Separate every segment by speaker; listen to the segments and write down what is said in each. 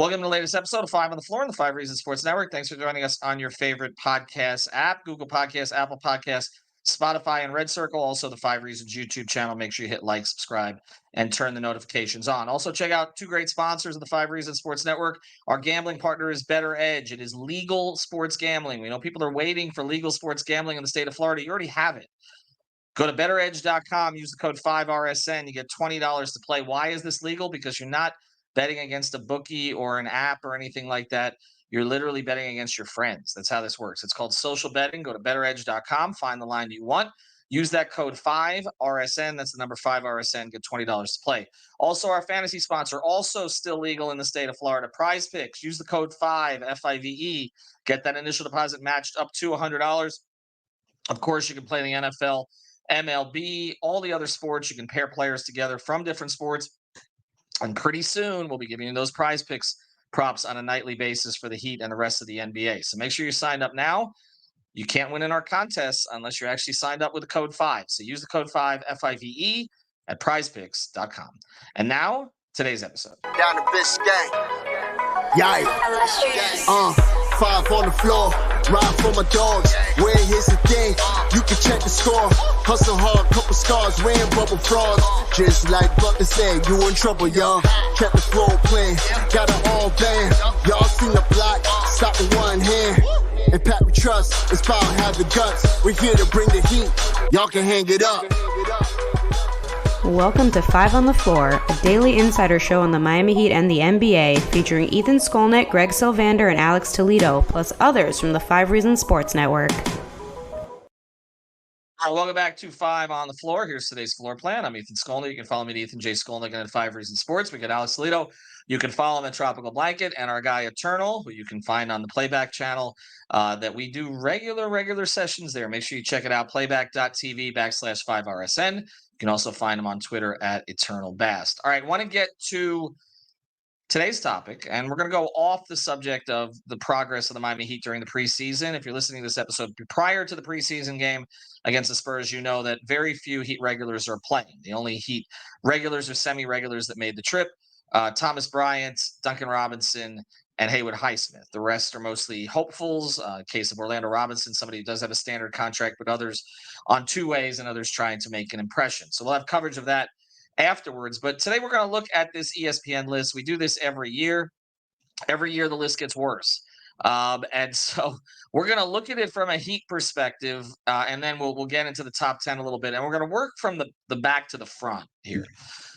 Speaker 1: Welcome to the latest episode of 5 on the Floor on the 5 Reasons Sports Network. Thanks for joining us on your favorite podcast app, Google Podcasts, Apple Podcasts, Spotify, and Red Circle. Also, the 5 Reasons YouTube channel. Make sure you hit like, subscribe, and turn the notifications on. Also, check out two great sponsors of the 5 Reasons Sports Network. Our gambling partner is Better Edge. It is legal sports gambling. We know people are waiting for legal sports gambling in the state of Florida. You already have it. Go to betteredge.com, use the code 5RSN. You get $20 to play. Why is this legal? Because you're not betting against a bookie or an app or anything like that. You're literally betting against your friends. That's how this works. It's called social betting. Go to betteredge.com, find the line you want. Use that code 5RSN. That's the number 5RSN. Get $20 to play. Also, our fantasy sponsor, also still legal in the state of Florida, Prize Picks. Use the code 5, F-I-V-E. Get that initial deposit matched up to $100. Of course, you can play the NFL, MLB, all the other sports. You can pair players together from different sports. And pretty soon, we'll be giving you those Prize Picks props on a nightly basis for the Heat and the rest of the NBA. So make sure you're signed up now. You can't win in our contests unless you're actually signed up with the code 5. So use the code 5, F-I-V-E, at prizepicks.com. And now, today's episode.
Speaker 2: Down to Biscayne. Yikes. 5 on the floor. Ride for my dogs. Where here's the thing. You can check the score. Hustle hard, couple scars. Wearing bubble frogs. Just like Butler said, you in trouble, y'all. Kept the floor playing. Got it all banned. Y'all seen the block. Stop with one hand. And Pat we trust. Inspire, have the guts. We're here to bring the heat. Y'all can hang it up.
Speaker 3: Welcome to 5 on the Floor, a daily insider show on the Miami Heat and the NBA, featuring Ethan Skolnick, Greg Sylvander, and Alex Toledo, plus others from the 5 Reasons Sports Network.
Speaker 1: All right, welcome back to 5 on the Floor. Here's today's floor plan. I'm Ethan Skolnick. You can follow me at Ethan J. Skolnick and at 5 Reasons Sports. We got Alex Toledo. You can follow him at Tropical Blanket, and our guy Eternal, who you can find on the Playback channel, that we do regular sessions there. Make sure you check it out, playback.tv/5RSN. You can also find him on Twitter at Eternal Bast. All right, I want to get to today's topic, and we're going to go off the subject of the progress of the Miami Heat during the preseason. If you're listening to this episode prior to the preseason game against the Spurs, you know that very few Heat regulars are playing. The only Heat regulars or semi-regulars that made the trip, Thomas Bryant, Duncan Robinson, and Haywood Highsmith. The rest are mostly hopefuls. Case of Orlando Robinson, somebody who does have a standard contract, but others on two ways and others trying to make an impression. So we'll have coverage of that afterwards. But today we're going to look at this ESPN list. We do this every year. Every year the list gets worse. And so we're going to look at it from a Heat perspective, and then we'll get into the top 10 a little bit. And we're going to work from the back to the front here.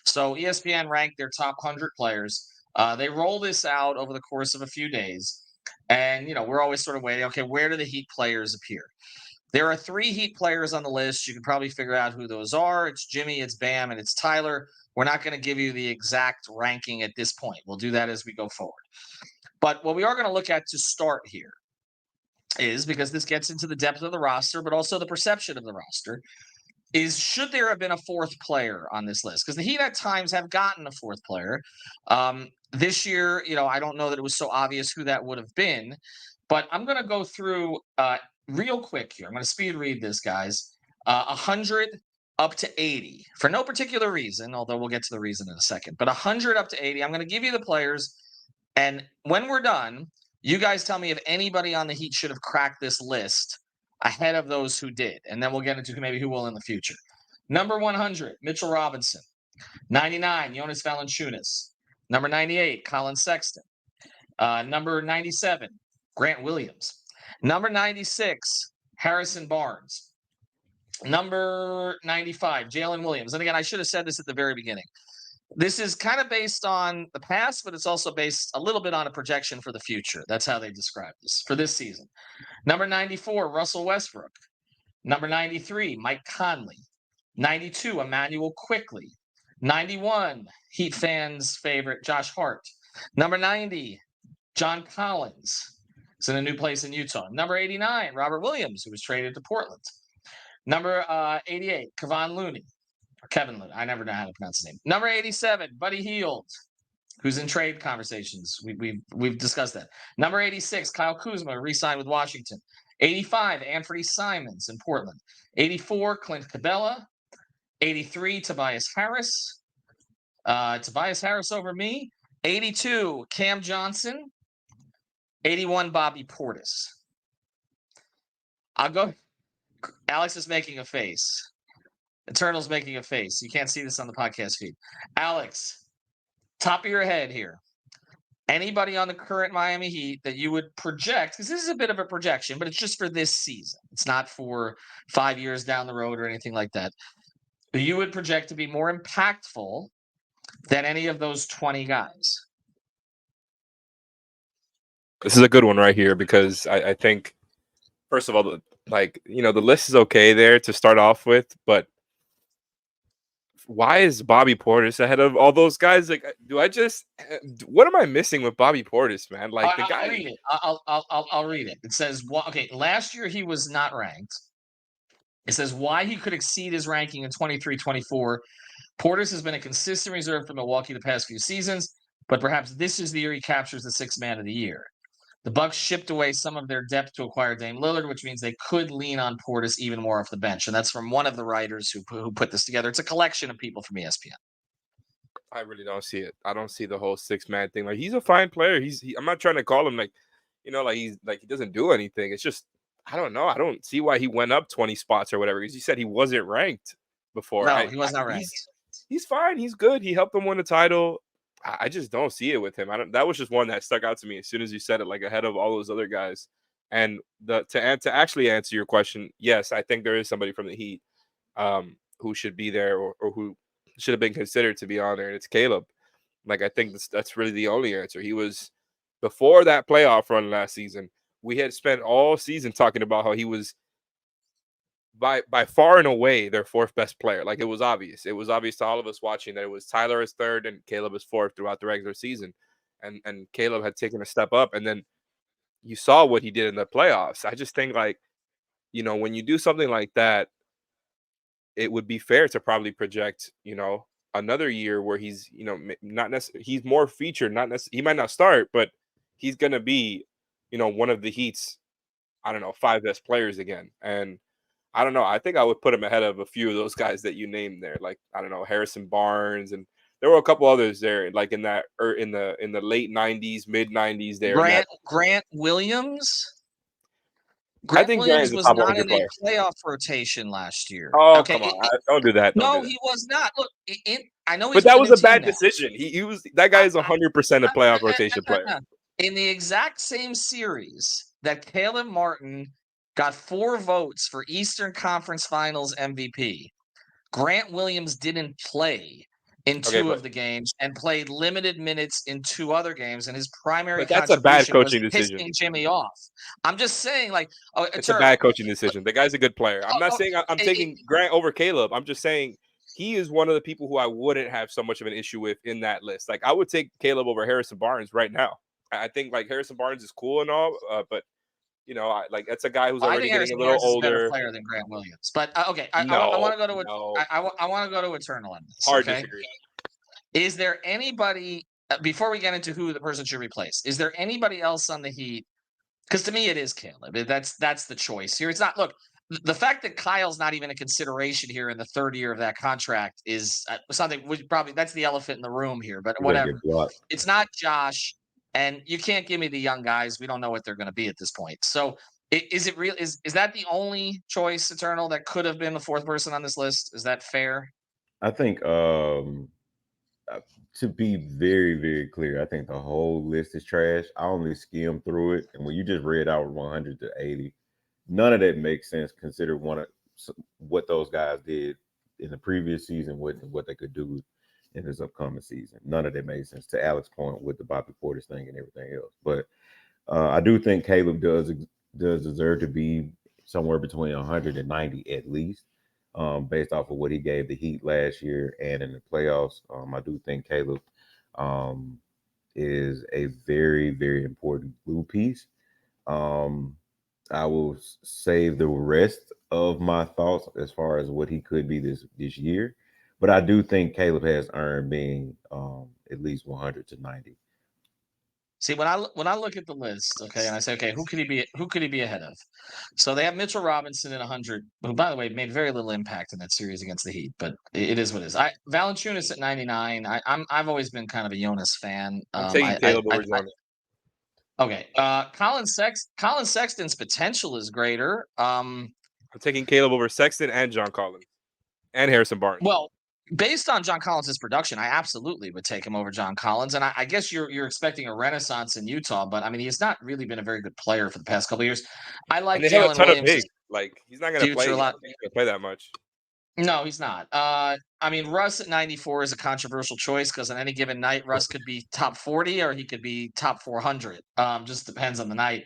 Speaker 1: So ESPN ranked their top 100 players. They roll this out over the course of a few days. And, we're always sort of waiting. Okay, where do the Heat players appear? There are 3 Heat players on the list. You can probably figure out who those are. It's Jimmy, it's Bam, and it's Tyler. We're not going to give you the exact ranking at this point. We'll do that as we go forward. But what we are going to look at to start here is, because this gets into the depth of the roster, but also the perception of the roster, is should there have been a 4th player on this list? Because the Heat at times have gotten a 4th player. This year, I don't know that it was so obvious who that would have been. But I'm going to go through real quick here. I'm going to speed read this, guys. 100 up to 80 for no particular reason, although we'll get to the reason in a second. But 100 up to 80. I'm going to give you the players. And when we're done, you guys tell me if anybody on the Heat should have cracked this list ahead of those who did. And then we'll get into maybe who will in the future. Number 100, Mitchell Robinson. 99, Jonas Valanciunas. Number 98, Colin Sexton. Number 97, Grant Williams. Number 96, Harrison Barnes. Number 95, Jalen Williams. And again, I should have said this at the very beginning. This is kind of based on the past, but it's also based a little bit on a projection for the future. That's how they describe this for this season. Number 94, Russell Westbrook. Number 93, Mike Conley. 92, Emmanuel Quickley. 91, Heat fans' favorite, Josh Hart. Number 90, John Collins. He's in a new place in Utah. Number 89, Robert Williams, who was traded to Portland. Number 88, Kevon Looney. Or Kevin Looney. I never know how to pronounce his name. Number 87, Buddy Hield, who's in trade conversations. We've discussed that. Number 86, Kyle Kuzma, re-signed with Washington. 85, Anthony Simons in Portland. 84, Clint Capella. 83, Tobias Harris. Tobias Harris over me. 82, Cam Johnson. 81, Bobby Portis. I'll go. Alex is making a face. Eternal's making a face. You can't see this on the podcast feed. Alex, top of your head here. Anybody on the current Miami Heat that you would project, because this is a bit of a projection, but it's just for this season. It's not for 5 years down the road or anything like that. But you would project to be more impactful than any of those 20 guys.
Speaker 4: This is a good one right here because I think, first of all, the list is okay there to start off with, but why is Bobby Portis ahead of all those guys? Like, what am I missing with Bobby Portis, man? Like, the guy.
Speaker 1: I'll read it. I'll read it. It says, okay, last year he was not ranked. It says why he could exceed his ranking in 23-24. Portis has been a consistent reserve for Milwaukee the past few seasons, but perhaps this is the year he captures the sixth man of the year. The Bucks shipped away some of their depth to acquire Dame Lillard, which means they could lean on Portis even more off the bench. And that's from one of the writers who put this together. It's a collection of people from ESPN.
Speaker 4: I really don't see it. I don't see the whole six-man thing. Like, he's a fine player. I'm not trying to call him he doesn't do anything. It's just, I don't know. I don't see why he went up 20 spots or whatever. Because you said he wasn't ranked before.
Speaker 1: No, he was not ranked.
Speaker 4: He's fine. He's good. He helped them win a title. I just don't see it with him. That was just one that stuck out to me as soon as you said it, like ahead of all those other guys. And to actually answer your question, yes, I think there is somebody from the Heat who should be there or who should have been considered to be on there, and it's Caleb. Like, I think that's really the only answer. He was, before that playoff run last season, we had spent all season talking about how he was by far and away their fourth best player. Like, it was obvious. It was obvious to all of us watching that it was Tyler as third and Caleb as fourth throughout the regular season. And Caleb had taken a step up, and then you saw what he did in the playoffs. I just think, like, when you do something like that, it would be fair to probably project, another year where he's, not necessarily, he's more featured, not necessarily, he might not start, but he's going to be, one of the Heat's, 5 best players again. And I don't know. I think I would put him ahead of a few of those guys that you named there, like, Harrison Barnes, and there were a couple others there, like in the late 90s, mid 90s there.
Speaker 1: Grant Williams.
Speaker 4: I think
Speaker 1: Williams was not in a playoff rotation last year.
Speaker 4: Oh, okay. Come on. Don't do that.
Speaker 1: He was not. Look, I know,
Speaker 4: but that was a bad decision. He was, that guy is 100% a playoff rotation player.
Speaker 1: In the exact same series that Caleb Martin got 4 votes for Eastern Conference Finals MVP, Grant Williams didn't play in 2 of the games and played limited minutes in 2 other games, and his primary
Speaker 4: that's a bad coaching
Speaker 1: was
Speaker 4: decision.
Speaker 1: Pissing Jimmy off. I'm just saying, like,
Speaker 4: it's a bad coaching decision. The guy's a good player. I'm not saying I'm taking Grant over Caleb. I'm just saying he is one of the people who I wouldn't have so much of an issue with in that list. Like, I would take Caleb over Harrison Barnes right now. I think, like, Harrison Barnes is cool and all, but that's a guy who's already getting a little older.
Speaker 1: Is a better player than Grant Williams. But okay, I want to go to I want to go to Eternal on this.
Speaker 4: Hard disagree.
Speaker 1: Is there anybody before we get into who the person should replace? Is there anybody else on the Heat? Because to me, it is Caleb. That's the choice here. It's not. Look, the fact that Kyle's not even a consideration here in the 3rd year of that contract is something. That's the elephant in the room here. But whatever. It's not Josh. And you can't give me the young guys. We don't know what they're going to be at this point. So is it real? Is that the only choice, Eternal, that could have been the 4th person on this list? Is that fair?
Speaker 5: I think to be very, very clear, I think the whole list is trash. I only skimmed through it. And when you just read out 100 to 80, none of that makes sense considering what those guys did in the previous season, what they could do in this upcoming season. None of that made sense, to Alex's point with the Bobby Portis thing and everything else. But I do think Caleb does deserve to be somewhere between 190 at least, based off of what he gave the Heat last year and in the playoffs. I do think Caleb is a very, very important blue piece. I will save the rest of my thoughts as far as what he could be this year. But I do think Caleb has earned being at least 100 to 90.
Speaker 1: See, when I look at the list, okay, and I say, okay, who could he be ahead of? So they have Mitchell Robinson at 100, who, by the way, made very little impact in that series against the Heat, but it is what it is. Valanciunas at 99. I've always been kind of a Jonas fan.
Speaker 4: I'm taking Caleb over Jonas.
Speaker 1: Okay. Colin Sexton's potential is greater.
Speaker 4: I'm taking Caleb over Sexton and John Collins and Harrison Barnes.
Speaker 1: Well, based on John Collins' production, I absolutely would take him over John Collins. And I guess you're expecting a renaissance in Utah, but I mean, he's not really been a very good player for the past couple of years. I like Jalen Williams.
Speaker 4: Like, he's not going to play. He's not going to play that much.
Speaker 1: No, he's not. I mean, Russ at 94 is a controversial choice because on any given night, Russ could be top 40 or he could be top 400. Just depends on the night.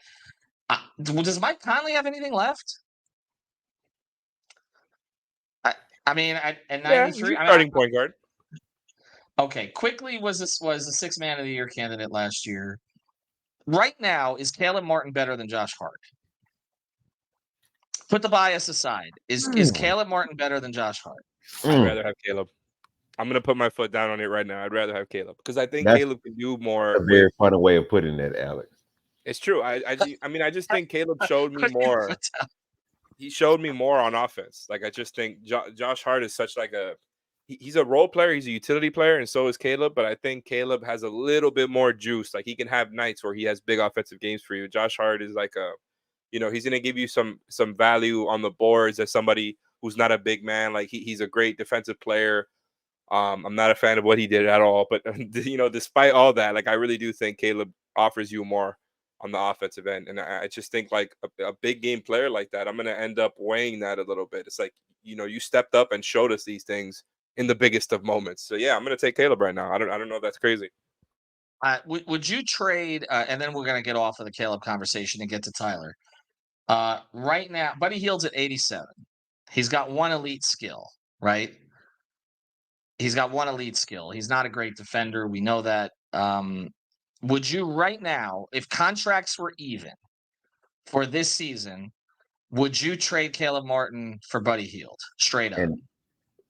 Speaker 1: Does Mike Conley have anything left? I mean, at 93,
Speaker 4: starting point guard.
Speaker 1: Okay, Quickly was a 6th man of the year candidate last year. Right now, is Caleb Martin better than Josh Hart? Put the bias aside. Is Caleb Martin better than Josh Hart?
Speaker 4: I'd rather have Caleb. I'm going to put my foot down on it right now. I'd rather have Caleb because I think Caleb can do more.
Speaker 5: A very funny way of putting it, Alex.
Speaker 4: It's true. I just think Caleb showed me more. He showed me more on offense. Like, I just think Josh Hart is such like he's a role player. He's a utility player, and so is Caleb. But I think Caleb has a little bit more juice. Like, he can have nights where he has big offensive games for you. Josh Hart is like he's going to give you some value on the boards as somebody who's not a big man. Like, he's a great defensive player. I'm not a fan of what he did at all. But, despite all that, like, I really do think Caleb offers you more on the offensive end. And I just think like a big game player like that, I'm going to end up weighing that a little bit. It's like, you stepped up and showed us these things in the biggest of moments. So yeah, I'm going to take Caleb right now. I don't know if that's crazy.
Speaker 1: Would you trade, and then we're going to get off of the Caleb conversation and get to Tyler. Right now, Buddy Hield's at 87. He's got one elite skill, right? He's got one elite skill. He's not a great defender. We know that. Would you right now, if contracts were even for this season, would you trade Caleb Martin for Buddy Hield straight up?
Speaker 5: And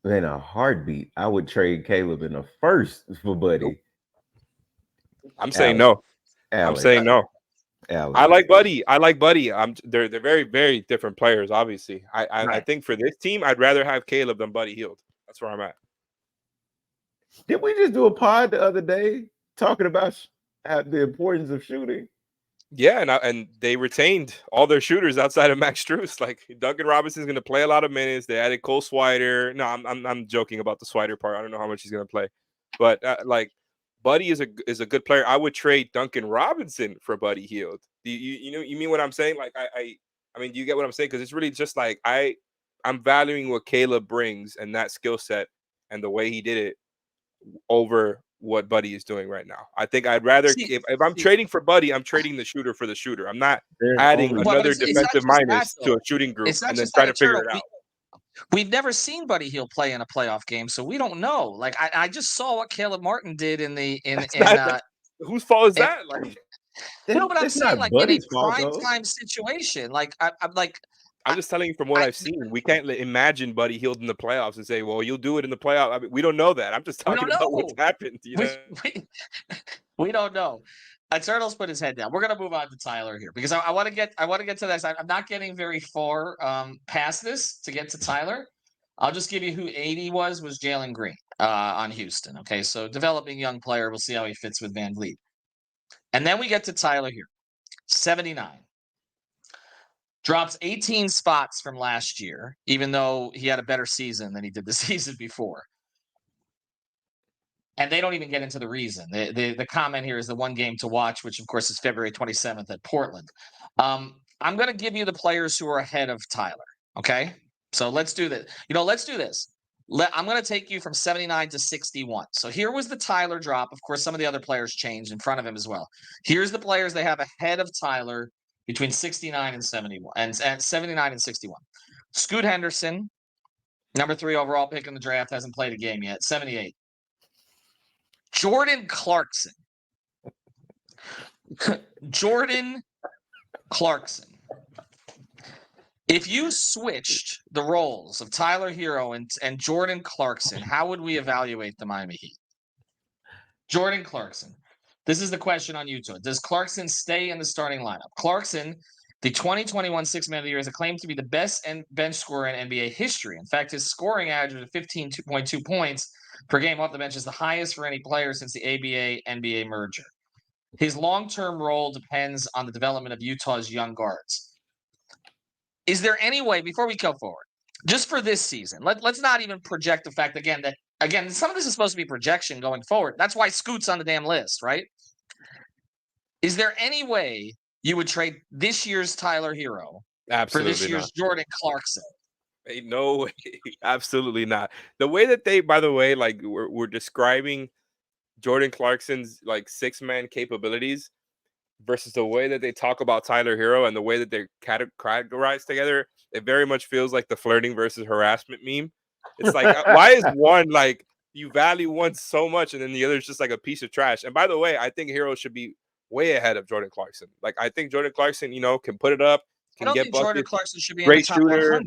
Speaker 5: in a heartbeat, I would trade Caleb in the first for Buddy.
Speaker 4: I'm saying no.
Speaker 5: Alex.
Speaker 4: I'm saying no.
Speaker 5: Alex.
Speaker 4: I like Buddy. They're very, very different players, obviously. I think for this team, I'd rather have Caleb than Buddy Hield. That's where I'm at.
Speaker 5: Did we just do a pod the other day talking about the importance of shooting?
Speaker 4: Yeah, and they retained all their shooters outside of Max Strus. Like, Duncan Robinson's going to play a lot of minutes. They added Cole Swider. No, I'm joking about the Swider part. I don't know how much he's going to play, but like, Buddy is a good player. I would trade Duncan Robinson for Buddy Hield. You mean what I'm saying? Like, I mean, do you get what I'm saying? Because it's really just like I'm valuing what Caleb brings and that skill set and the way he did it over what Buddy is doing right now. I think I'd rather if I'm trading for Buddy, I'm trading the shooter for the shooter. I'm not adding another defensive minus to a shooting group and then trying to figure it out.
Speaker 1: We've never seen Buddy Hield play in a playoff game, so we don't know. Like, I just saw what Caleb Martin did
Speaker 4: whose fault is that? Like,
Speaker 1: no, but I'm saying like in a prime time situation. Like,
Speaker 4: I'm just telling you from what I've seen. We can't imagine Buddy Hield in the playoffs and say, well, you'll do it in the playoffs. I mean, we don't know that. I'm just talking about what's happened.
Speaker 1: We don't know. Eternal's put his head down. We're gonna move on to Tyler here because I want to get to this. I'm not getting very far past this to get to Tyler. I'll just give you who 80 was Jalen Green on Houston. Okay, so developing young player. We'll see how he fits with Van Vliet. And then we get to Tyler here, 79. Drops 18 spots from last year, even though he had a better season than he did the season before. And they don't even get into the reason. The comment here is the one game to watch, which, of course, is February 27th at Portland. I'm going to give you the players who are ahead of Tyler, okay? So let's do this. Let's do this. I'm going to take you from 79 to 61. So here was the Tyler drop. Of course, some of the other players changed in front of him as well. Here's the players they have ahead of Tyler between 69 and 71, and 79 and 61. Scoot Henderson, number 3 overall pick in the draft, hasn't played a game yet, 78. Jordan Clarkson. Jordan Clarkson. If you switched the roles of Tyler Herro and Jordan Clarkson, how would we evaluate the Miami Heat? Jordan Clarkson. This is the question on YouTube. Does Clarkson stay in the starting lineup? Clarkson, the 2021 Sixth Man of the Year, is acclaimed to be the best bench scorer in NBA history. In fact, his scoring average of 15.2 points per game off the bench is the highest for any player since the ABA-NBA merger. His long-term role depends on the development of Utah's young guards. Is there any way, before we go forward, just for this season, let's not even project the fact, again, some of this is supposed to be projection going forward. That's why Scoot's on the damn list, right? Is there any way you would trade this year's Tyler Herro for this year's Jordan Clarkson?
Speaker 4: No way. Absolutely not. The way that they, by the way, like we're describing Jordan Clarkson's like 6-man capabilities versus the way that they talk about Tyler Herro and the way that they're categorized together, it very much feels like the flirting versus harassment meme. It's like, why is one like you value one so much and then the other is just like a piece of trash? And by the way, I think Herro should be way ahead of Jordan Clarkson. Like, I think Jordan Clarkson, can put it up.
Speaker 1: I don't think Jordan Clarkson should be in
Speaker 4: the
Speaker 1: top 100.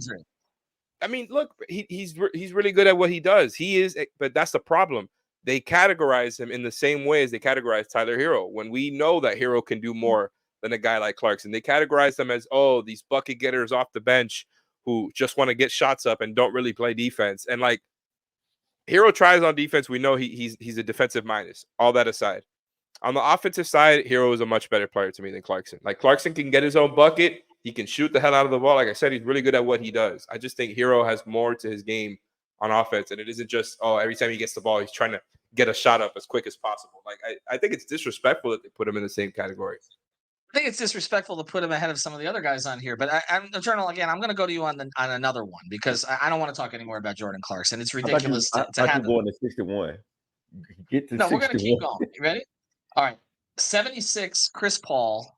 Speaker 4: I mean, look, he's really good at what he does. He is, but that's the problem. They categorize him in the same way as they categorize Tyler Herro. When we know that Herro can do more than a guy like Clarkson, they categorize them as, these bucket getters off the bench who just want to get shots up and don't really play defense. And like, Herro tries on defense. We know he's a defensive minus. All that aside, on the offensive side, Herro is a much better player to me than Clarkson. Like, Clarkson can get his own bucket. He can shoot the hell out of the ball. Like I said, he's really good at what he does. I just think Herro has more to his game on offense, and it isn't just, every time he gets the ball, he's trying to get a shot up as quick as possible. Like, I think it's disrespectful that they put him in the same category.
Speaker 1: I think it's disrespectful to put him ahead of some of the other guys on here. But I'm Eternal again. I'm going to go to you on another one because I don't want to talk anymore about Jordan Clarkson. It's ridiculous to have him
Speaker 5: going to 61. Get to 61.
Speaker 1: We're going to keep going. You ready? All right. 76. Chris Paul.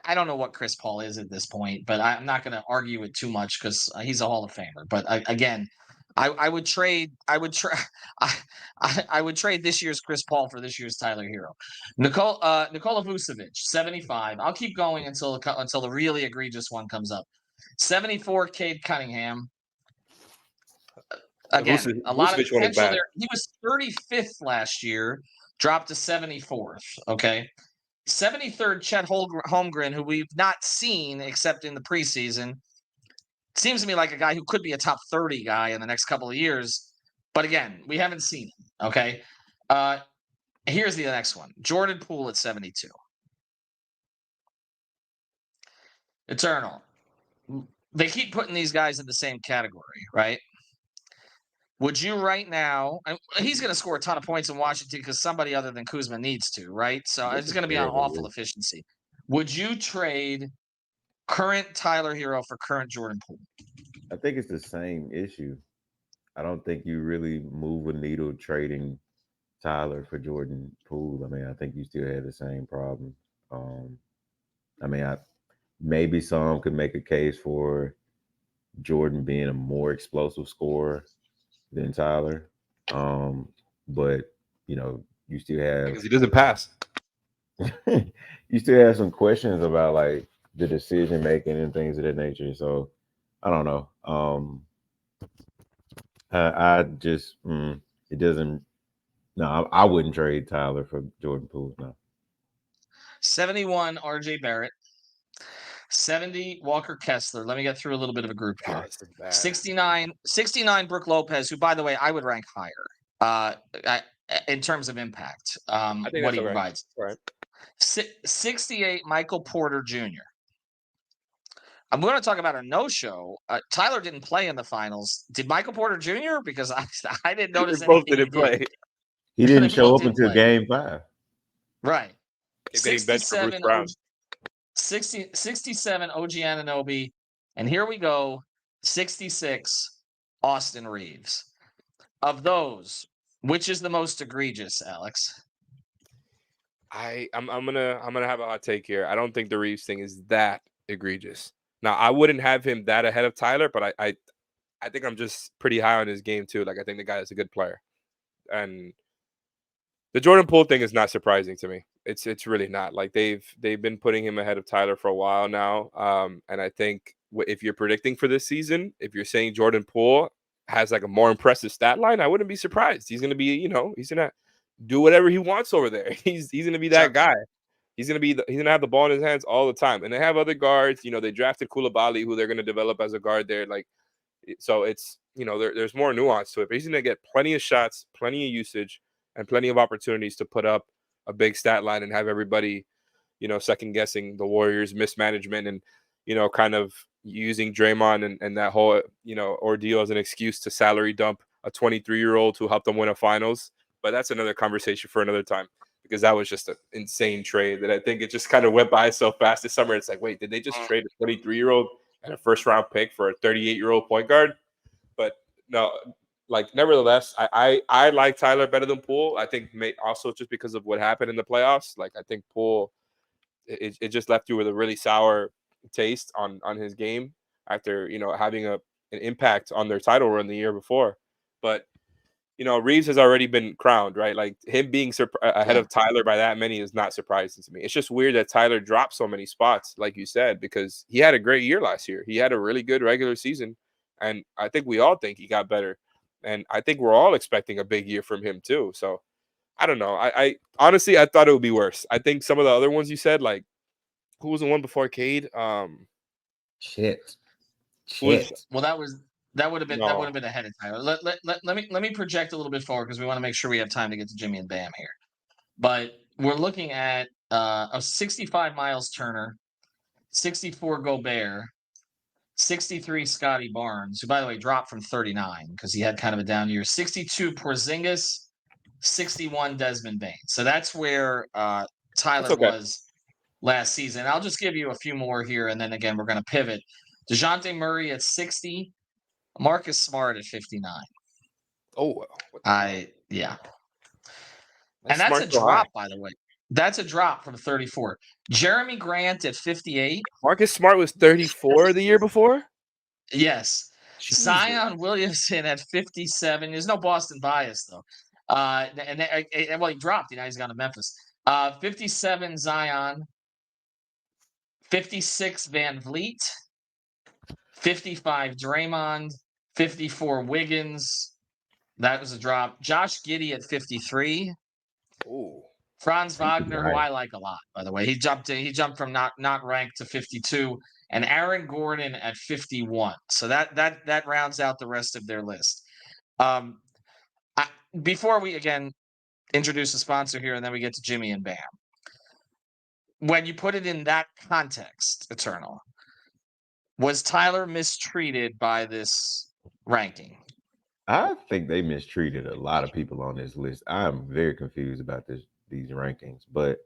Speaker 1: I don't know what Chris Paul is at this point, but I'm not going to argue it too much because he's a Hall of Famer. But again, I would trade this year's Chris Paul for this year's Tyler Herro. Nikola Vucevic, 75. I'll keep going until the really egregious one comes up. 74, Cade Cunningham. Again, a lot of potential there. He was 35th last year, dropped to 74th. Okay. 73rd, Chet Holmgren, who we've not seen except in the preseason. Seems to me like a guy who could be a top 30 guy in the next couple of years. But again, we haven't seen him. Okay. Here's the next one. Jordan Poole at 72. Eternal. They keep putting these guys in the same category, right? Would you right now – he's going to score a ton of points in Washington because somebody other than Kuzma needs to, right? So it's going to be on awful efficiency. Would you trade current Tyler Herro for current Jordan Poole?
Speaker 5: I think it's the same issue. I don't think you really move a needle trading Tyler for Jordan Poole. I mean, I think you still have the same problem. Maybe some could make a case for Jordan being a more explosive scorer than Tyler. But you still have,
Speaker 4: because he doesn't pass.
Speaker 5: You still have some questions about like the decision making and things of that nature. So I don't know. I just it doesn't. No, I wouldn't trade Tyler for Jordan Poole. No.
Speaker 1: 71, RJ Barrett. 70, Walker Kessler. Let me get through a little bit of a group here. 69, Brook Lopez, who, by the way, I would rank higher in terms of impact, what he provides.
Speaker 4: Right.
Speaker 1: 68, Michael Porter Jr. I'm going to talk about a no-show. Tyler didn't play in the finals. Did Michael Porter Jr.? Because I didn't notice anything.
Speaker 4: Both didn't play.
Speaker 5: He didn't show up until Game 5.
Speaker 1: Right.
Speaker 4: 67,
Speaker 1: 67, OG Anunoby. And here we go, 66, Austin Reeves. Of those, which is the most egregious, Alex?
Speaker 4: I'm gonna have a hot take here. I don't think the Reeves thing is that egregious. Now, I wouldn't have him that ahead of Tyler, but I think I'm just pretty high on his game too. Like, I think the guy is a good player. And the Jordan Poole thing is not surprising to me. It's really not. Like, they've been putting him ahead of Tyler for a while now. And I think if you're predicting for this season, if you're saying Jordan Poole has like a more impressive stat line, I wouldn't be surprised. He's going to be, he's going to do whatever he wants over there. He's going to be that
Speaker 1: Sure.
Speaker 4: guy. He's going to have the ball in his hands all the time. And they have other guards. They drafted Koulibaly, who they're going to develop as a guard there. So it's, there's more nuance to it. But he's going to get plenty of shots, plenty of usage, and plenty of opportunities to put up a big stat line and have everybody, second guessing the Warriors' mismanagement and, kind of using Draymond and that whole, ordeal as an excuse to salary dump a 23-year-old who helped them win a finals. But that's another conversation for another time, because that was just an insane trade that I think it just kind of went by so fast this summer. It's like, wait, did they just trade a 23-year-old and a first-round pick for a 38-year-old point guard? But no, nevertheless, I like Tyler better than Poole. I think also just because of what happened in the playoffs. I think Poole, it just left you with a really sour taste on his game after having an impact on their title run the year before. But Reeves has already been crowned, right? Him being ahead of Tyler by that many is not surprising to me. It's just weird that Tyler dropped so many spots, like you said, because he had a great year last year. He had a really good regular season, and I think we all think he got better. And I think we're all expecting a big year from him too. So I don't know. I honestly, I thought it would be worse. I think some of the other ones you said, who was the one before Cade?
Speaker 5: Shit.
Speaker 1: Well, that would have been ahead of time. Let me project a little bit forward, because we want to make sure we have time to get to Jimmy and Bam here. But we're looking at a 65 Miles Turner, 64 Gobert, 63 Scotty Barnes, who by the way dropped from 39 because he had kind of a down year, 62 Porzingis, 61 Desmond Bain. So that's where Tyler was last season. I'll just give you a few more here, and then again we're going to pivot. DeJounte Murray at 60, Marcus Smart at 59.
Speaker 4: Oh,
Speaker 1: yeah. And that's a drop, by the way. That's a drop from 34. Jeremy Grant at 58.
Speaker 4: Marcus Smart was 34 the year before?
Speaker 1: Yes. Jesus. Zion Williamson at 57. There's no Boston bias, though. Well, he dropped. He's gone to Memphis. 57 Zion. 56 Van Vliet. 55 Draymond. 54 Wiggins. That was a drop. Josh Giddey at 53.
Speaker 4: Ooh.
Speaker 1: Franz Wagner, who I like a lot, by the way. He jumped from not ranked to 52, and Aaron Gordon at 51. So that rounds out the rest of their list. Before we again introduce the sponsor here, and then we get to Jimmy and Bam. When you put it in that context, Eternal, was Tyler mistreated by this ranking?
Speaker 5: I think they mistreated a lot of people on this list. I'm very confused about these rankings, but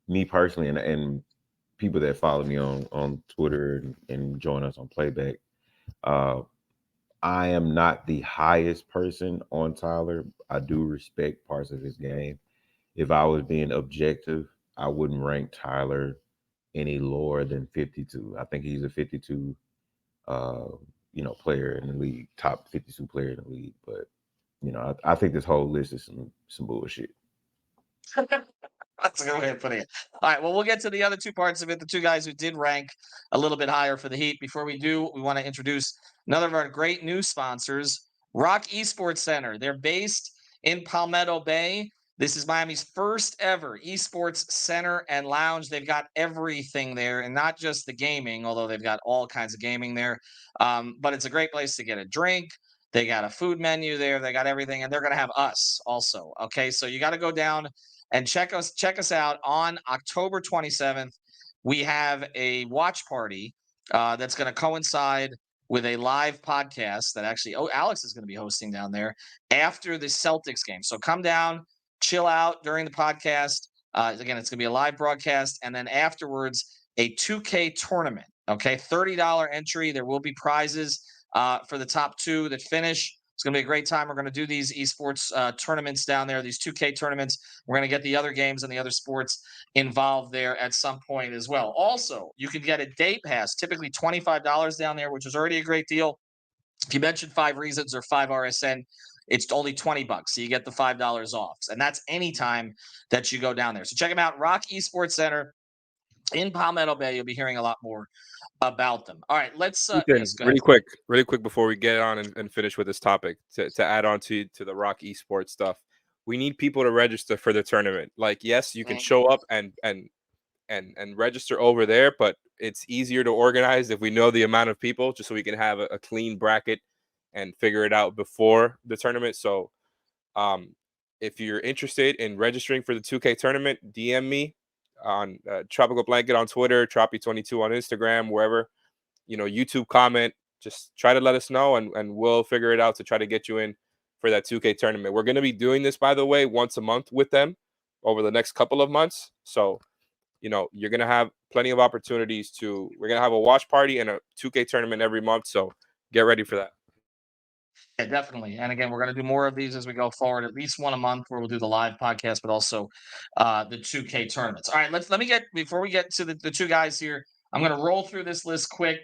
Speaker 5: me personally, and people that follow me on Twitter and join us on Playback, I am not the highest person on Tyler. I do respect parts of his game. If I was being objective, I wouldn't rank Tyler any lower than 52. I think he's a 52 player in the league, top 52 player in the league. But I think this whole list is some bullshit.
Speaker 1: That's a good way of putting it. All right, well, we'll get to the other two parts of it, the two guys who did rank a little bit higher for the Heat. Before we do, we want to introduce another of our great new sponsors, Rock Esports Center. They're based in Palmetto Bay. This is Miami's first ever esports center and lounge. They've got everything there, and not just the gaming, although they've got all kinds of gaming there. But it's a great place to get a drink. They got a food menu there. They got everything, and they're going to have us also. Okay, so you got to go down and check us out on October 27th. We have a watch party that's going to coincide with a live podcast that actually Alex is going to be hosting down there after the Celtics game. So come down, chill out during the podcast. Again, it's going to be a live broadcast, and then afterwards a 2K tournament. Okay, $30 entry. There will be prizes for the top two that finish. It's going to be a great time. We're going to do these esports tournaments down there, these 2K tournaments. We're going to get the other games and the other sports involved there at some point as well. Also, you can get a day pass, typically $25 down there, which is already a great deal. If you mention 5 Reasons or 5 RSN, it's only $20, so you get the $5 off. And that's any time that you go down there. So check them out, Rock Esports Center in Palmetto Bay. You'll be hearing a lot more about them. All right, let's
Speaker 4: really quick before we get on and finish with this topic to add on to the Rock Esports stuff. we need people to register for the tournament. Like, yes, you can show up and register over there, but it's easier to organize if we know the amount of people, just so we can have a clean bracket and figure it out before the tournament. So if you're interested in registering for the 2K tournament, DM me on Tropical Blanket on Twitter, Troppy22 on Instagram, wherever, YouTube comment. Just try to let us know, and we'll figure it out to try to get you in for that 2K tournament. We're going to be doing this, by the way, once a month with them over the next couple of months. So, you're going to have plenty of opportunities we're going to have a watch party and a 2K tournament every month. So get ready for that.
Speaker 1: Yeah, definitely. And again, we're going to do more of these as we go forward, at least one a month where we'll do the live podcast, but also the 2K tournaments. All right, before we get to the two guys here, I'm going to roll through this list quick,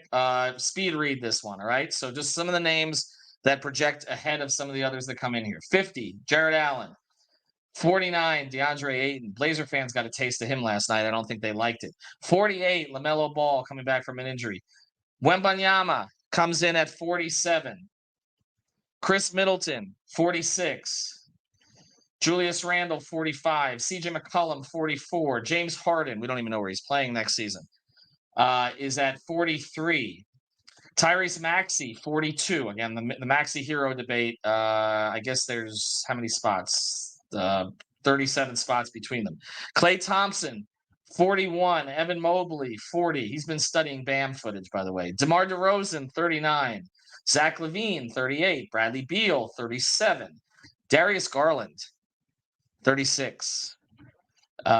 Speaker 1: speed read this one. All right. So just some of the names that project ahead of some of the others that come in here. 50, Jared Allen. 49, DeAndre Ayton. Blazer fans got a taste of him last night. I don't think they liked it. 48, LaMelo Ball coming back from an injury. Wembanyama comes in at 47. Chris Middleton, 46. Julius Randle, 45. CJ McCollum, 44. James Harden, we don't even know where he's playing next season, is at 43. Tyrese Maxey, 42. Again, the Maxey Herro debate. I guess there's how many spots? 37 spots between them. Klay Thompson, 41. Evan Mobley, 40. He's been studying BAM footage, by the way. DeMar DeRozan, 39. Zach LaVine, 38. Bradley Beal, 37. Darius Garland, 36.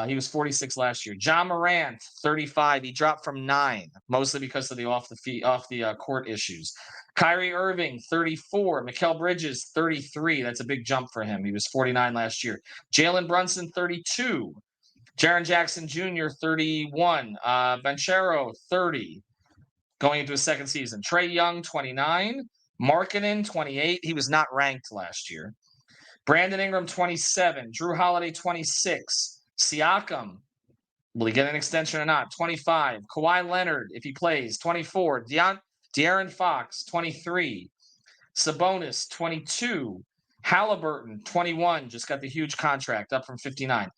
Speaker 1: He was 46 last year. John Morant, 35. He dropped from 9, mostly because of the off the court issues. Kyrie Irving, 34. Mikal Bridges, 33. That's a big jump for him. He was 49 last year. Jalen Brunson, 32. Jaren Jackson Jr., 31. Banchero, 30. Going into his second season. Trae Young, 29. Markkanen, 28. He was not ranked last year. Brandon Ingram, 27. Drew Holiday, 26. Siakam, will he get an extension or not? 25. Kawhi Leonard, if he plays, 24. De'Aaron Fox, 23. Sabonis, 22. Halliburton, 21. Just got the huge contract, up from 59.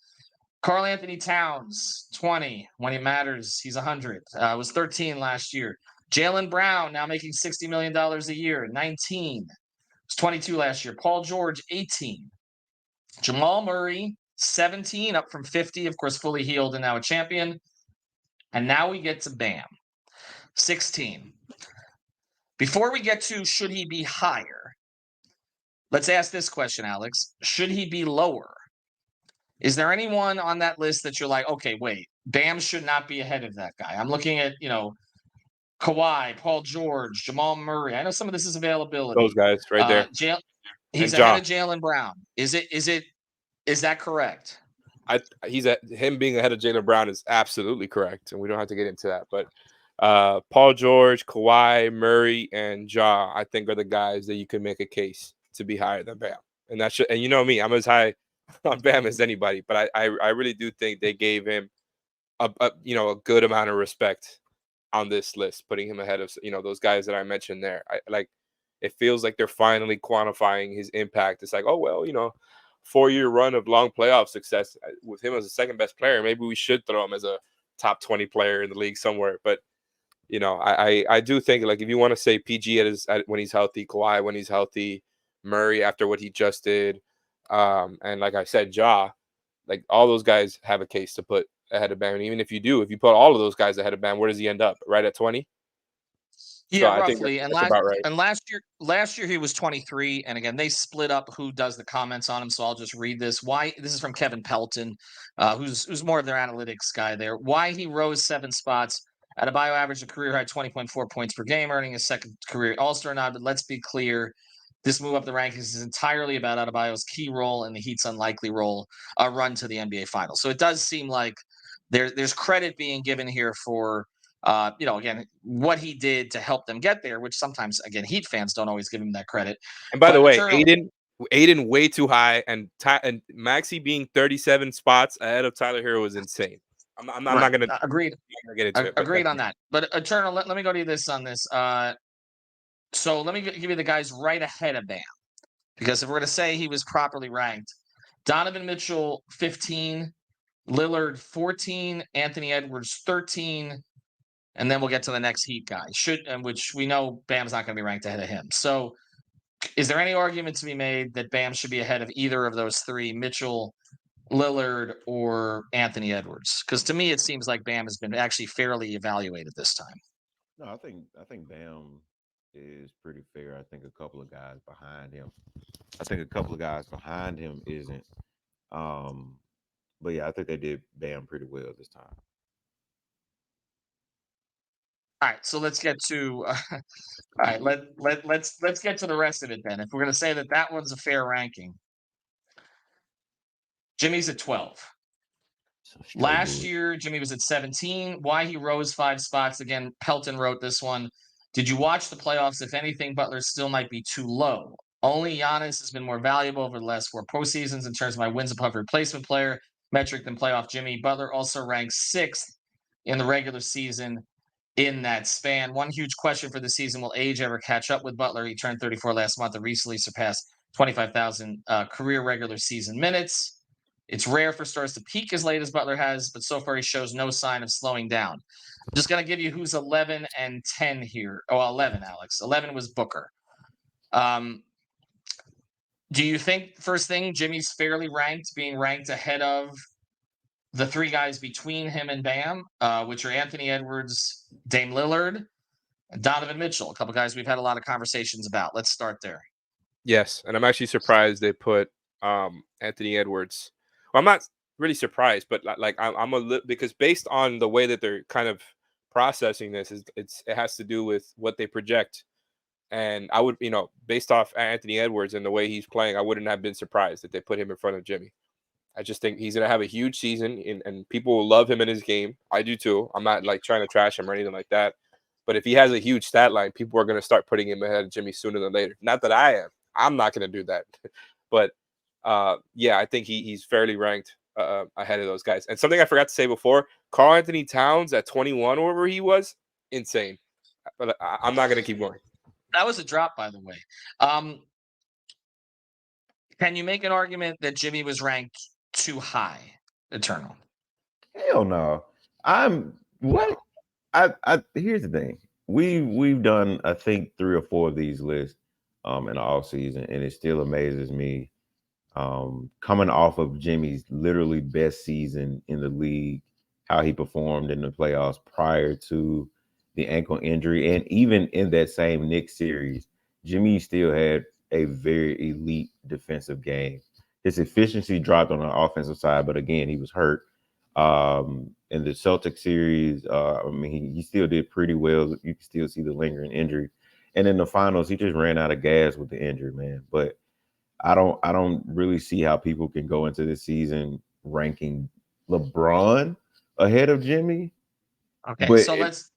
Speaker 1: Karl Anthony Towns, 20. When it matters, he's 100. Was 13 last year. Jaylen Brown, now making $60 million a year, 19. Was 22 last year. Paul George, 18. Jamal Murray, 17, up from 50, of course, fully healed and now a champion. And now we get to Bam, 16. Before we get to should he be higher, let's ask this question, Alex. Should he be lower? Is there anyone on that list that you're like, okay, wait, Bam should not be ahead of that guy? I'm looking at, Kawhi, Paul George, Jamal Murray. I know some of this is availability.
Speaker 4: Those guys right there.
Speaker 1: He's ahead of Jaylen Brown. Is that correct?
Speaker 4: Him being ahead of Jaylen Brown is absolutely correct, and we don't have to get into that. But Paul George, Kawhi, Murray, and Ja, I think are the guys that you can make a case to be higher than Bam. And and you know me, I'm as high on Bam as anybody. But I really do think they gave him a good amount of respect on this list, putting him ahead of those guys that I mentioned there. It feels like they're finally quantifying his impact. It's like, oh well, 4-year run of long playoff success with him as the second best player. Maybe we should throw him as a top 20 player in the league somewhere. But, I do think, like, if you want to say PG when he's healthy, Kawhi when he's healthy, Murray after what he just did, and like I said, Ja, like all those guys have a case to put ahead of Bam. And even if you put all of those guys ahead of Bam, where does he end up? Right at 20?
Speaker 1: Yeah,
Speaker 4: so
Speaker 1: roughly.
Speaker 4: That's about right.
Speaker 1: And last year he was 23. And again, they split up who does the comments on him. So I'll just read this. This is from Kevin Pelton, who's more of their analytics guy there. Why he rose 7 spots. Adebayo averaged a career high 20.4 points per game, earning his second career All-Star nod. But let's be clear, this move up the rankings is entirely about Adebayo's key role and the Heat's unlikely run to the NBA Finals. So it does seem like there's credit being given here for again, what he did to help them get there, which sometimes, again, Heat fans don't always give him that credit.
Speaker 4: And by the way, Aiden way too high, and Maxey being 37 spots ahead of Tyler Herro was insane. I'm not going to get into it.
Speaker 1: Agreed on that. But Eternal, let me go to you on this. So let me give you the guys right ahead of Bam, because if we're going to say he was properly ranked, Donovan Mitchell, 15. Lillard, 14. Anthony Edwards, 13. And then we'll get to the next Heat guy, which we know Bam's not going to be ranked ahead of him. So is there any argument to be made that Bam should be ahead of either of those three, Mitchell, Lillard, or Anthony Edwards? Because to me, it seems like Bam has been actually fairly evaluated this time.
Speaker 5: No, I think Bam is pretty fair. I think a couple of guys behind him. Isn't. But yeah, I think they did Bam pretty well this time.
Speaker 1: All right, so let's get to. All right, let's get to the rest of it then. If we're going to say that one's a fair ranking, Jimmy's at 12. Last year, Jimmy was at 17. Why he rose 5 spots again? Pelton wrote this one. Did you watch the playoffs? If anything, Butler still might be too low. Only Giannis has been more valuable over the last 4 postseasons in terms of my wins above replacement player metric than playoff Jimmy. Butler also ranks 6th in the regular season in that span. One huge question for the season: will age ever catch up with Butler? He turned 34 last month and recently surpassed 25,000 career regular season minutes. It's rare for stars to peak as late as Butler has, but so far he shows no sign of slowing down. I'm just going to give you who's 11 and 10 here. Oh, 11, Alex. 11 was Booker. Do you think, first thing, Jimmy's fairly ranked, being ranked ahead of the 3 guys between him and Bam, which are Anthony Edwards, Dame Lillard, and Donovan Mitchell, a couple guys we've had a lot of conversations about. Let's start there.
Speaker 4: Yes, and I'm actually surprised they put Anthony Edwards. Well, I'm not really surprised, but like I'm a little, because based on the way that they're kind of processing this, it has to do with what they project. And I would, based off Anthony Edwards and the way he's playing, I wouldn't have been surprised that they put him in front of Jimmy. I just think he's going to have a huge season, and people will love him in his game. I do too. I'm not like trying to trash him or anything like that. But if he has a huge stat line, people are going to start putting him ahead of Jimmy sooner than later. Not that I am. I'm not going to do that. But yeah, I think he's fairly ranked ahead of those guys. And something I forgot to say before, Karl Anthony Towns at 21 or wherever he was, insane. But I'm not going to keep going.
Speaker 1: That was a drop, by the way. Can you make an argument that Jimmy was ranked too high, Eternal?
Speaker 5: Hell no. Here's the thing. We've done, I think, 3 or 4 of these lists in the off season, and it still amazes me. Coming off of Jimmy's literally best season in the league, how he performed in the playoffs prior to the ankle injury, and even in that same Knicks series, Jimmy still had a very elite defensive game. His efficiency dropped on the offensive side, but again, he was hurt. In the Celtics series, he still did pretty well. You can still see the lingering injury. And in the finals, he just ran out of gas with the injury, man. But I don't really see how people can go into this season ranking LeBron ahead of Jimmy.
Speaker 1: Okay, but so let's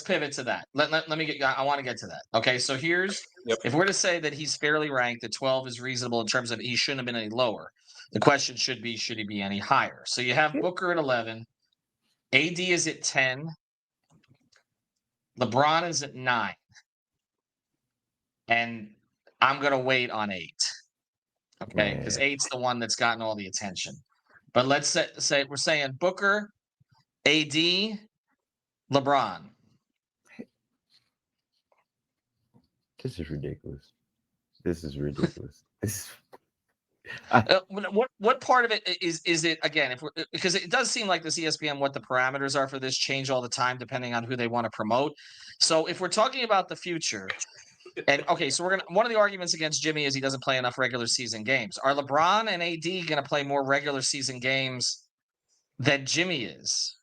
Speaker 1: pivot to that. Let me get. I want to get to that. Okay, so here's if we're to say that he's fairly ranked, that 12 is reasonable in terms of he shouldn't have been any lower. The question should he be any higher? So you have Booker at 11, AD is at 10, LeBron is at 9, and I'm gonna wait on 8. Okay, because 8's the one that's gotten all the attention. But let's say we're saying Booker, AD, LeBron.
Speaker 5: This is ridiculous.
Speaker 1: What part of it is it again? Because it does seem like this ESPN, what the parameters are for this change all the time depending on who they want to promote. So if we're talking about the future, and okay, so one of the arguments against Jimmy is he doesn't play enough regular season games. Are LeBron and AD going to play more regular season games than Jimmy is?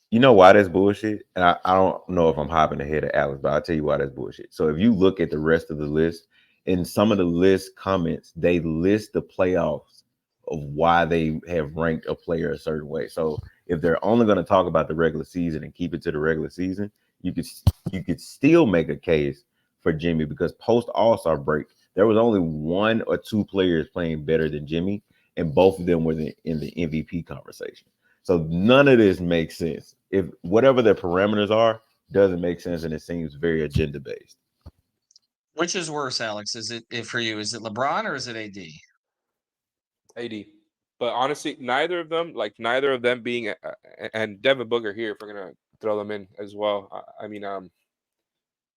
Speaker 5: You know why that's bullshit? And I don't know if I'm hopping ahead of Alex, but I'll tell you why that's bullshit. So if you look at the rest of the list, in some of the list comments, they list the playoffs of why they have ranked a player a certain way. So if they're only going to talk about the regular season and keep it to the regular season, you could still make a case for Jimmy, because post All-Star break, there was only 1 or 2 players playing better than Jimmy, and both of them were in the MVP conversation. So none of this makes sense. If whatever their parameters are doesn't make sense, and it seems very agenda based.
Speaker 1: Which is worse, Alex? Is it for you? Is it LeBron or is it AD?
Speaker 4: AD. But honestly, neither of them being and Devin Booker here, if we're gonna throw them in as well. I mean,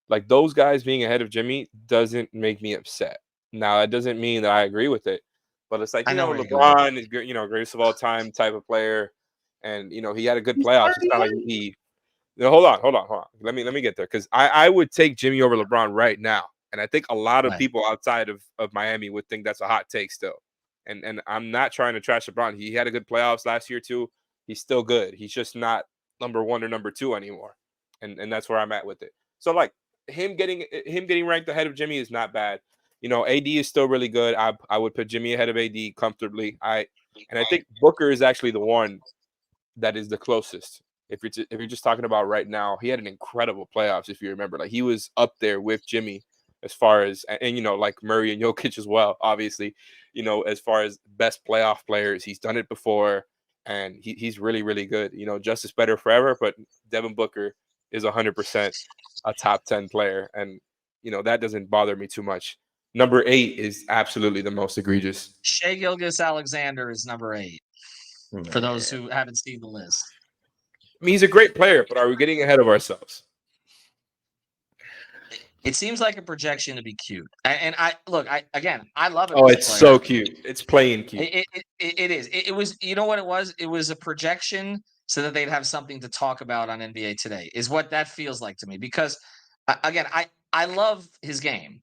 Speaker 4: like those guys being ahead of Jimmy doesn't make me upset. Now, that doesn't mean that I agree with it, but it's like,
Speaker 1: I know where you're going.
Speaker 4: LeBron is, greatest of all time type of player, and he had a good playoffs. It's not like he. No, hold on. Let me get there, because I would take Jimmy over LeBron right now, and I think a lot of
Speaker 1: Right.
Speaker 4: people outside of Miami would think that's a hot take still. And I'm not trying to trash LeBron. He had a good playoffs last year too. He's still good. He's just not number 1 or number 2 anymore, and that's where I'm at with it. So like him getting ranked ahead of Jimmy is not bad. AD is still really good. I would put Jimmy ahead of AD comfortably. I think Booker is actually the one that is the closest. If you're just talking about right now, he had an incredible playoffs. If you remember, like he was up there with Jimmy as far as, and like Murray and Jokic as well. Obviously, as far as best playoff players, he's done it before, and he's really, really good. Justice better forever, but Devin Booker is 100% a top 10 player, and that doesn't bother me too much. Number 8 is absolutely the most egregious.
Speaker 1: Shai Gilgeous-Alexander is number 8. For those who haven't seen the list.
Speaker 4: I mean, he's a great player, but are we getting ahead of ourselves?
Speaker 1: It seems like a projection to be cute. And I love it.
Speaker 4: Oh, it's so cute. It's playing cute.
Speaker 1: It is. It was, you know what it was? It was a projection so that they'd have something to talk about on NBA Today, is what that feels like to me. Because, again, I love his game.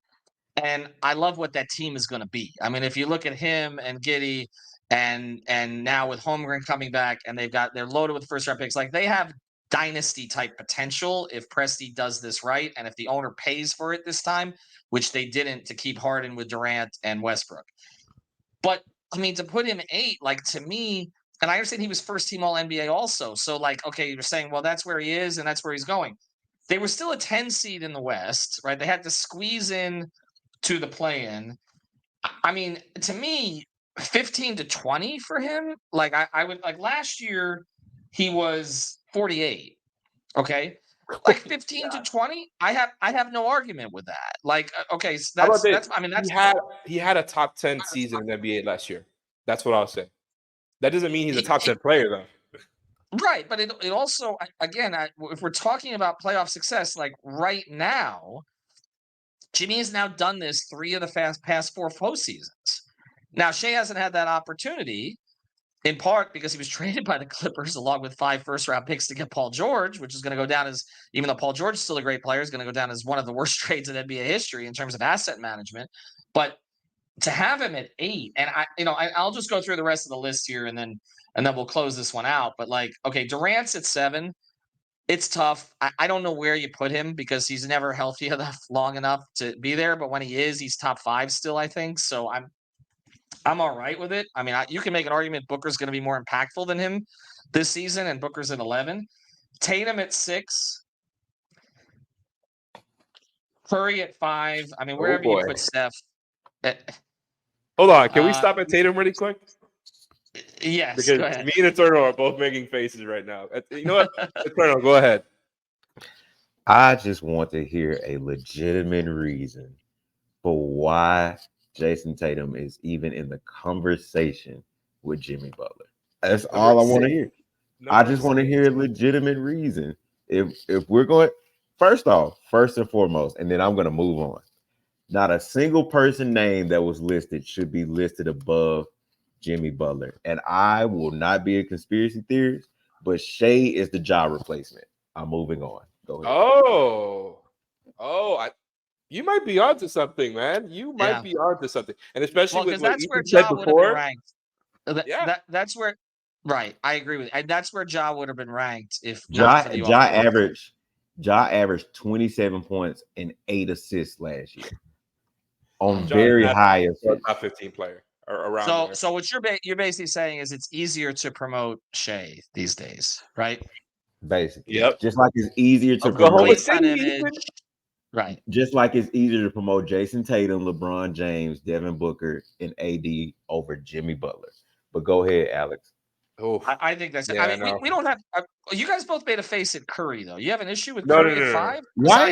Speaker 1: And I love what that team is going to be. I mean, if you look at him and Giddey and now with Holmgren coming back, and they're loaded with first round picks, like they have dynasty type potential if Presti does this right, and if the owner pays for it this time, which they didn't to keep Harden with Durant and Westbrook. But I mean, to put him 8, like to me, and I understand he was first team All NBA also. So like, okay, you're saying, well, that's where he is and that's where he's going. They were still a 10 seed in the West, right? They had to squeeze in to the play-in. I mean, to me, 15 to 20 for him. Like I would, like last year, he was 48. Okay, like 15 to 20. I have no argument with that. Like, okay, so that's. I mean, that's
Speaker 4: he had a top 10 season in the NBA last year. That's what I'll say. That doesn't mean he's a top 10 player though.
Speaker 1: Right, but it also, again, if we're talking about playoff success, like right now, Jimmy has now done this 3 of the past 4 postseasons. Now, Shai hasn't had that opportunity, in part because he was traded by the Clippers along with 5 first-round picks to get Paul George, which is going to go down as, even though Paul George is still a great player, is going to go down as one of the worst trades in NBA history in terms of asset management. But to have him at 8, and I'll just go through the rest of the list here, and then we'll close this one out. But like, okay, Durant's at 7. It's tough. I don't know where you put him because he's never healthy enough long enough to be there. But when he is, he's top 5 still, I think. So I'm all right with it. I mean, you can make an argument Booker's going to be more impactful than him this season, and Booker's at 11. Tatum at 6. Curry at 5. I mean, wherever you put Steph.
Speaker 4: Hold on. Can we stop at Tatum really quick?
Speaker 1: Yes,
Speaker 4: because
Speaker 1: go ahead.
Speaker 4: Me and Eternal are both making faces right now. You know what? Eternal, go ahead.
Speaker 5: I just want to hear a legitimate reason for why Jason Tatum is even in the conversation with Jimmy Butler. That's all I want to hear. I just want to hear a legitimate reason. If we're going, first and foremost, and then I'm going to move on. Not a single person name that was listed should be listed above Jimmy Butler. And I will not be a conspiracy theorist, but Shai is the job replacement. I'm moving on. Go ahead.
Speaker 4: You might be onto something, man. You might be onto something. And especially with what
Speaker 1: that's where
Speaker 4: Ja
Speaker 1: would have been ranked. That's where, right. I agree with you. And that's where Ja would have been ranked if not for the
Speaker 5: Ja averaged 27 points and 8 assists last year. On very high assists.
Speaker 4: Top 15 player around.
Speaker 1: So what you're basically saying is it's easier to promote Shai these days, right?
Speaker 5: Basically,
Speaker 4: yep.
Speaker 5: Just like it's easier to promote,
Speaker 1: right?
Speaker 5: Just like it's easier to promote Jason Tatum, LeBron James, Devin Booker, and AD over Jimmy Butler. But go ahead, Alex.
Speaker 1: I think that's. I mean, we don't have. You guys both made a face at Curry, though. You have an issue with
Speaker 4: Curry
Speaker 1: at 5?
Speaker 5: Why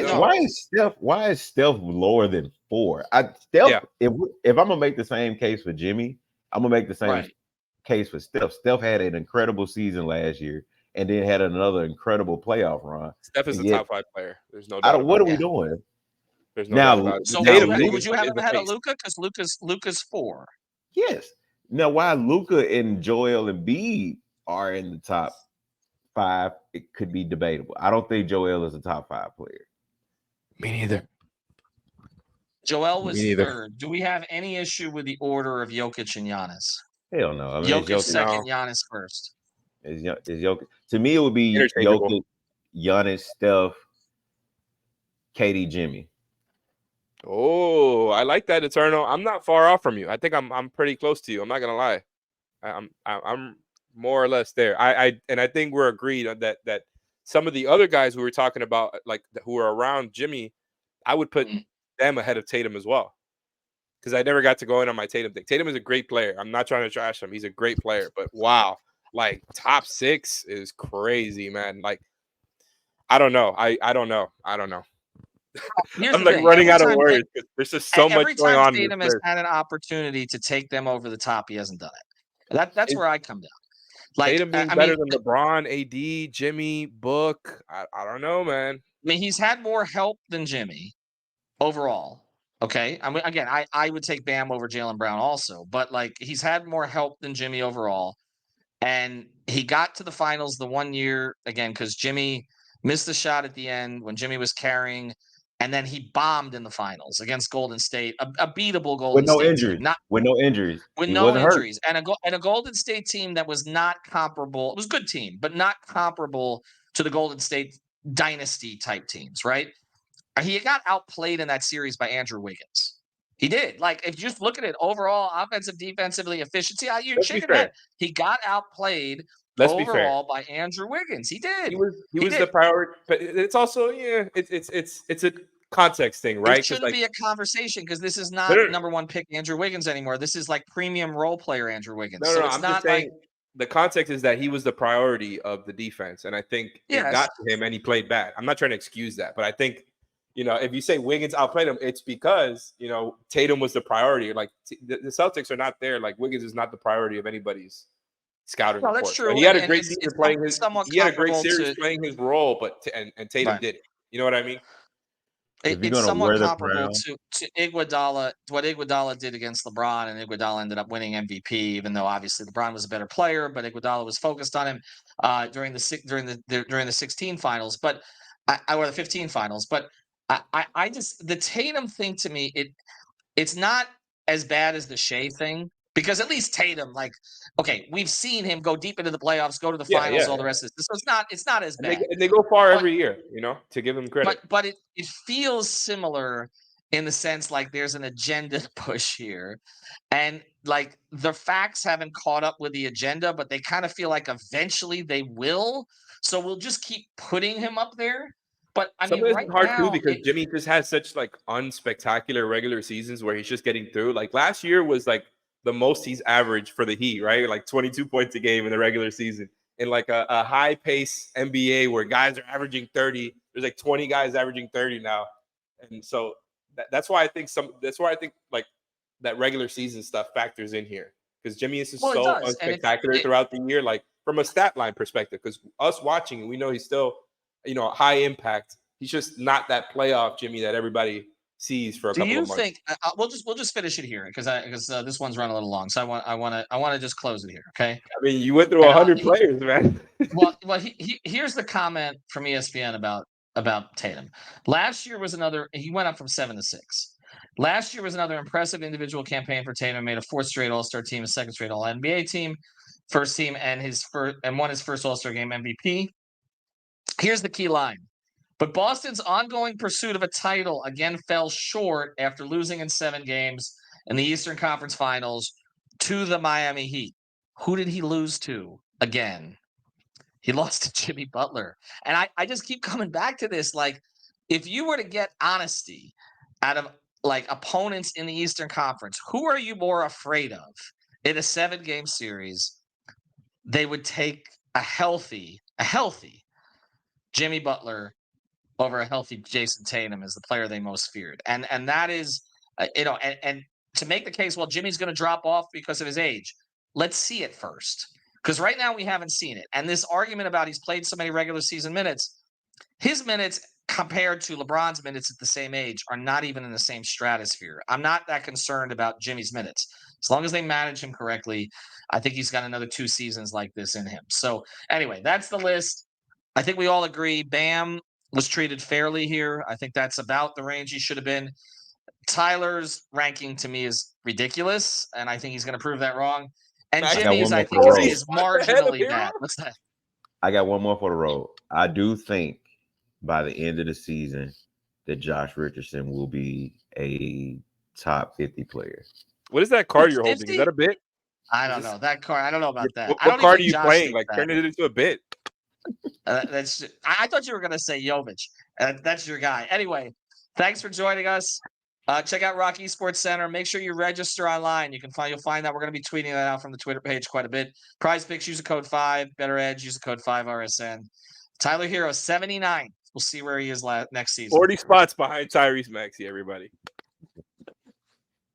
Speaker 5: is Steph lower than 4? If I'm gonna make the same case for Jimmy, I'm gonna make the same
Speaker 1: Right.
Speaker 5: case for Steph. Steph had an incredible season last year, and then had another incredible playoff run.
Speaker 4: Steph is
Speaker 5: And
Speaker 4: a
Speaker 5: yet,
Speaker 4: top 5 player. There's no
Speaker 5: I
Speaker 4: doubt
Speaker 5: don't. What
Speaker 4: about
Speaker 5: are
Speaker 4: it.
Speaker 5: we
Speaker 1: Yeah.
Speaker 5: doing
Speaker 4: There's no doubt
Speaker 5: now?
Speaker 4: about it.
Speaker 1: So
Speaker 5: Now,
Speaker 1: would you have
Speaker 4: is
Speaker 1: him
Speaker 4: a
Speaker 1: ahead of
Speaker 4: beast.
Speaker 1: Luka? Because Luka's 4.
Speaker 5: Yes. Now, why Luka and Joel Embiid are in the top 5, it could be debatable. I don't think Joel is a top 5 player.
Speaker 4: Me neither.
Speaker 1: Joel
Speaker 4: Me
Speaker 1: was
Speaker 4: neither.
Speaker 1: 3rd. Do we have any issue with the order of Jokic and Giannis?
Speaker 5: Hell no. I mean,
Speaker 1: Jokic
Speaker 5: it's Jokic.
Speaker 1: 2nd, Giannis 1st.
Speaker 5: It's Jokic. To me, it would be
Speaker 4: Interchangeable.
Speaker 5: Jokic, Giannis, Steph, KD, Jimmy.
Speaker 4: Oh, I like that, Eternal. I'm not far off from you. I think I'm pretty close to you. I'm not gonna lie. I'm more or less there. I think we're agreed on that some of the other guys we were talking about, like who are around Jimmy, I would put them ahead of Tatum as well. Because I never got to go in on my Tatum thing. Tatum is a great player. I'm not trying to trash him. He's a great player. But wow, like top 6 is crazy, man. Like, I don't know. I don't know.
Speaker 1: Here's
Speaker 4: I'm
Speaker 1: the
Speaker 4: like
Speaker 1: thing.
Speaker 4: running out of words. There's just so much
Speaker 1: Every
Speaker 4: going
Speaker 1: time
Speaker 4: on in this
Speaker 1: Tatum has
Speaker 4: list.
Speaker 1: had an opportunity to take them over the top, he hasn't done it. That's where I come down. Like,
Speaker 4: Tatum being better than LeBron, AD, Jimmy, Book. I don't know, man.
Speaker 1: I mean, he's had more help than Jimmy overall. Okay. I mean, again, I would take Bam over Jaylen Brown also, but like he's had more help than Jimmy overall. And he got to the finals the one year again because Jimmy missed the shot at the end when Jimmy was carrying, and then he bombed in the finals against Golden State, a beatable Golden
Speaker 5: With no
Speaker 1: State
Speaker 5: injuries.
Speaker 1: team, not
Speaker 5: With no injuries.
Speaker 1: with
Speaker 5: He
Speaker 1: no
Speaker 5: wasn't hurt.
Speaker 1: injuries, and a Golden State team that was not comparable. It was a good team, but not comparable to the Golden State dynasty type teams, right? He got outplayed in that series by Andrew Wiggins. He did. Like, if you just look at it overall, offensive, defensively, efficiency, you're
Speaker 4: Let's be
Speaker 1: shaking
Speaker 4: fair.
Speaker 1: head. He got outplayed
Speaker 4: Let's be fair.
Speaker 1: overall by Andrew Wiggins. He did.
Speaker 4: He was the priority, but it's also it's a context thing, right?
Speaker 1: It shouldn't be a conversation because this is not number 1 pick Andrew Wiggins anymore. This is like premium role player Andrew Wiggins.
Speaker 4: No,
Speaker 1: so it's
Speaker 4: I'm
Speaker 1: not
Speaker 4: just saying the context is that he was the priority of the defense, and I think it got to him, and he played bad. I'm not trying to excuse that, but I think if you say Wiggins outplayed him, it's because Tatum was the priority. Like the Celtics are not there. Like Wiggins is not the priority of anybody's scouting report.
Speaker 1: That's true.
Speaker 4: But he had a
Speaker 1: and
Speaker 4: great
Speaker 1: it's
Speaker 4: season playing his. He had a great series
Speaker 1: to,
Speaker 4: playing his role, but and Tatum did it. You know what I mean?
Speaker 1: It's somewhat comparable to Iguodala, what Iguodala did against LeBron, and Iguodala ended up winning MVP, even though obviously LeBron was a better player, but Iguodala was focused on him during the 16 finals, but or the 15 finals. But I just the Tatum thing to me, it's not as bad as the Shea thing. Because at least Tatum, like, okay, we've seen him go deep into the playoffs, go to the finals, all the rest of this. So it's not as bad.
Speaker 4: And they go far every year, to give him credit.
Speaker 1: But it feels similar in the sense like there's an agenda push here. And like the facts haven't caught up with the agenda, but they kind of feel like eventually they will. So we'll just keep putting him up there. But I mean, right
Speaker 4: hard
Speaker 1: now,
Speaker 4: too because Jimmy just has such like unspectacular regular seasons where he's just getting through. Like last year was like the most he's averaged for the Heat, right? Like 22 points a game in the regular season. In like a high pace NBA where guys are averaging 30, there's like 20 guys averaging 30 now, and so that's why I think like that regular season stuff factors in here because Jimmy is just so unspectacular throughout the year, like from a stat line perspective. Because us watching, we know he's still high impact. He's just not that playoff Jimmy that everybody sees for a couple of months.
Speaker 1: Do you think we'll just finish it here because this one's running a little long, so I want to just close it here, okay?
Speaker 4: I mean, you went through 100 players, man.
Speaker 1: well, here's the comment from ESPN about Tatum. Last year was he went up from 7 to 6. Last year was another impressive individual campaign for Tatum. Made a 4th straight All-Star team, a 2nd straight All-NBA team, first team, and won his first All-Star game MVP. Here's the key line. But Boston's ongoing pursuit of a title again fell short after losing in 7 games in the Eastern Conference Finals to the Miami Heat. Who did he lose to again? He lost to Jimmy Butler. And I just keep coming back to this. Like, if you were to get honesty out of like opponents in the Eastern Conference, who are you more afraid of in a 7-game series? They would take a healthy Jimmy Butler over a healthy Jason Tatum as the player they most feared. And that is, and to make the case, well, Jimmy's going to drop off because of his age. Let's see it first. Because right now we haven't seen it. And this argument about he's played so many regular season minutes, his minutes compared to LeBron's minutes at the same age are not even in the same stratosphere. I'm not that concerned about Jimmy's minutes. As long as they manage him correctly, I think he's got another 2 seasons like this in him. So anyway, that's the list. I think we all agree Bam was treated fairly here. I think that's about the range he should have been. Tyler's ranking to me is ridiculous, and I think he's going to prove that wrong. And
Speaker 4: I got
Speaker 1: Jimmy's,
Speaker 5: one
Speaker 1: I
Speaker 5: more
Speaker 1: think,
Speaker 5: for the
Speaker 1: is marginally bad. What's that?
Speaker 5: I got one more for the road. I do think by the end of the season that Josh Richardson will be a top 50 player.
Speaker 4: What is that card you're holding? Is that a bit?
Speaker 1: I don't know. That card, I don't know about that.
Speaker 4: What card are you playing? Like, turn it into a bit.
Speaker 1: I thought you were going to say Jovic. That's your guy. Anyway, thanks for joining us. Check out Rock Esports Center. Make sure you register online. You'll find that we're going to be tweeting that out from the Twitter page quite a bit. Prize Picks, use the code 5. Better Edge, use the code 5RSN. Tyler Herro, 79. We'll see where he is next season.
Speaker 4: 40 spots behind Tyrese Maxey, everybody.